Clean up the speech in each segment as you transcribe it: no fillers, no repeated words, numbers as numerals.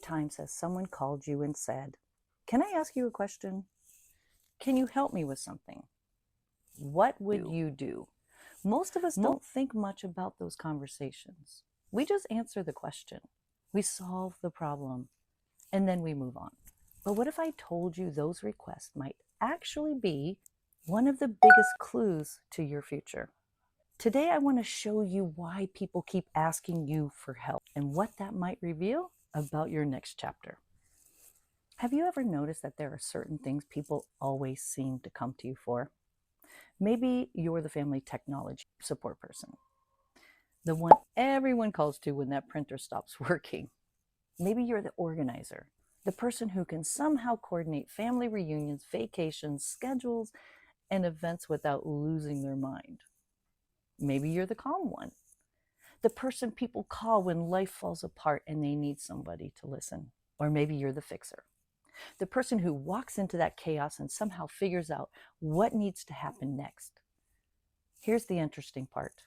times has someone called you and said, "Can I ask you a question? Can you help me with something?" What would you do? Most of us don't think much about those conversations. We just answer the question. We solve the problem, and then we move on. But what if I told you those requests might actually be one of the biggest clues to your future? Today, I want to show you why people keep asking you for help and what that might reveal about your next chapter. Have you ever noticed that there are certain things people always seem to come to you for? Maybe you're the family technology support person, the one everyone calls to when that printer stops working. Maybe you're the organizer, the person who can somehow coordinate family reunions, vacations, schedules, and events without losing their mind. Maybe you're the calm one, the person people call when life falls apart and they need somebody to listen. Or maybe you're the fixer, the person who walks into that chaos and somehow figures out what needs to happen next. Here's the interesting part.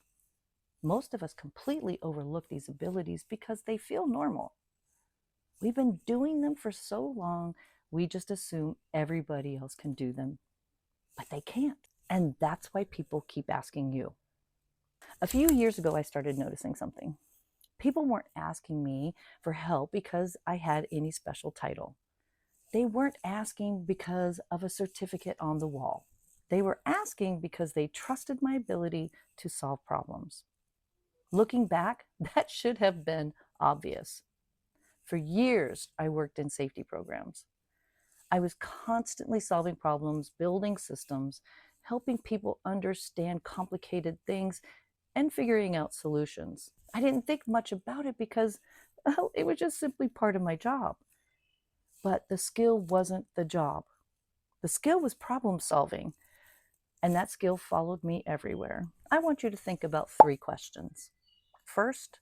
Most of us completely overlook these abilities because they feel normal. We've been doing them for so long, we just assume everybody else can do them, but they can't. And that's why people keep asking you. A few years ago, I started noticing something. People weren't asking me for help because I had any special title. They weren't asking because of a certificate on the wall. They were asking because they trusted my ability to solve problems. Looking back, that should have been obvious. For years, I worked in safety programs. I was constantly solving problems, building systems, helping people understand complicated things, and figuring out solutions. I didn't think much about it because, well, it was just simply part of my job. But the skill wasn't the job. The skill was problem solving, and that skill followed me everywhere. I want you to think about 3 questions. First,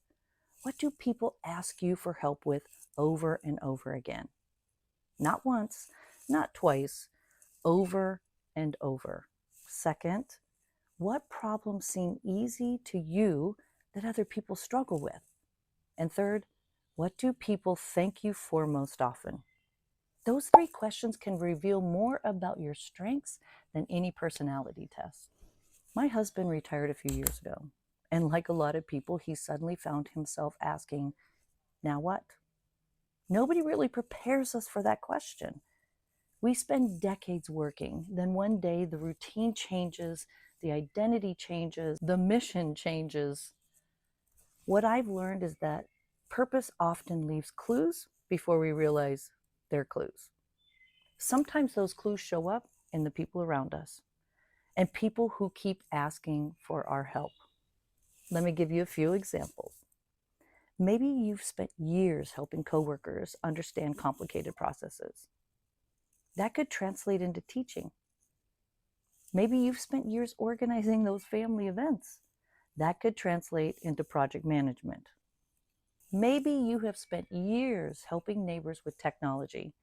what do people ask you for help with over and over again? Not once, not twice, over and over. Second, what problems seem easy to you that other people struggle with? And third, what do people thank you for most often? Those 3 questions can reveal more about your strengths than any personality test. My husband retired a few years ago, and like a lot of people, he suddenly found himself asking, "Now what?" Nobody really prepares us for that question. We spend decades working, then one day the routine changes, the identity changes, the mission changes. What I've learned is that purpose often leaves clues before we realize they're clues. Sometimes those clues show up in the people around us and people who keep asking for our help. Let me give you a few examples. Maybe you've spent years helping coworkers understand complicated processes. That could translate into teaching. Maybe you've spent years organizing those family events. That could translate into project management. Maybe you have spent years helping neighbors with technology.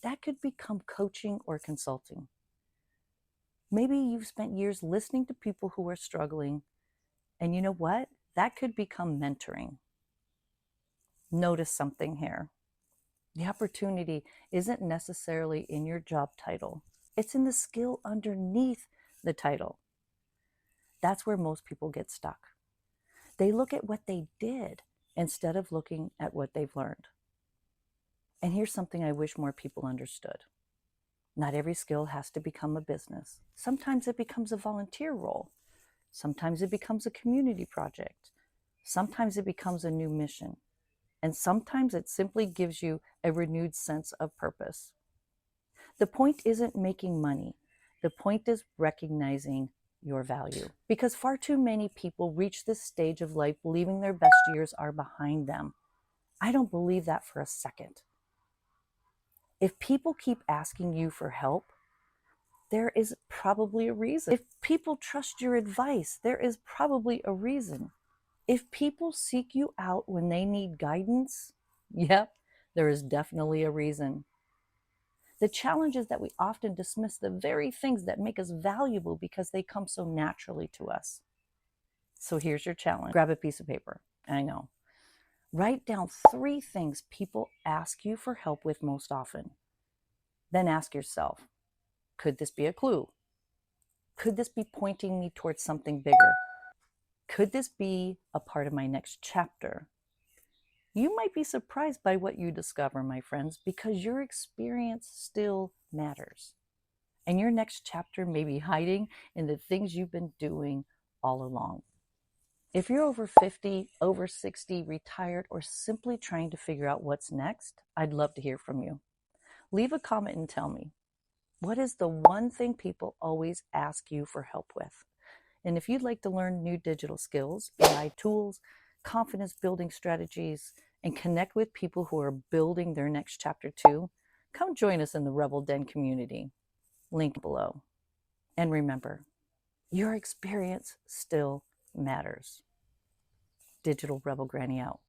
That could become coaching or consulting. Maybe you've spent years listening to people who are struggling, and you know what? That could become mentoring. Notice something here. The opportunity isn't necessarily in your job title. It's in the skill underneath the title. That's where most people get stuck. They look at what they did instead of looking at what they've learned. And here's something I wish more people understood. Not every skill has to become a business. Sometimes it becomes a volunteer role. Sometimes it becomes a community project. Sometimes it becomes a new mission. And sometimes it simply gives you a renewed sense of purpose. The point isn't making money. The point is recognizing your value. Because far too many people reach this stage of life believing their best years are behind them. I don't believe that for a second. If people keep asking you for help, there is probably a reason. If people trust your advice, there is probably a reason. If people seek you out when they need guidance, yep, there is definitely a reason. The challenge is that we often dismiss the very things that make us valuable because they come so naturally to us. So here's your challenge. Grab a piece of paper. I know. Write down 3 things people ask you for help with most often. Then ask yourself, could this be a clue? Could this be pointing me towards something bigger? Could this be a part of my next chapter? You might be surprised by what you discover, my friends, because your experience still matters. And your next chapter may be hiding in the things you've been doing all along. If you're over 50, over 60, retired, or simply trying to figure out what's next, I'd love to hear from you. Leave a comment and tell me, what is the one thing people always ask you for help with? And if you'd like to learn new digital skills, AI tools, confidence building strategies, and connect with people who are building their next chapter too, come join us in the Rebel Den community. Link below. And remember, your experience still matters. Digital Rebel Granny out.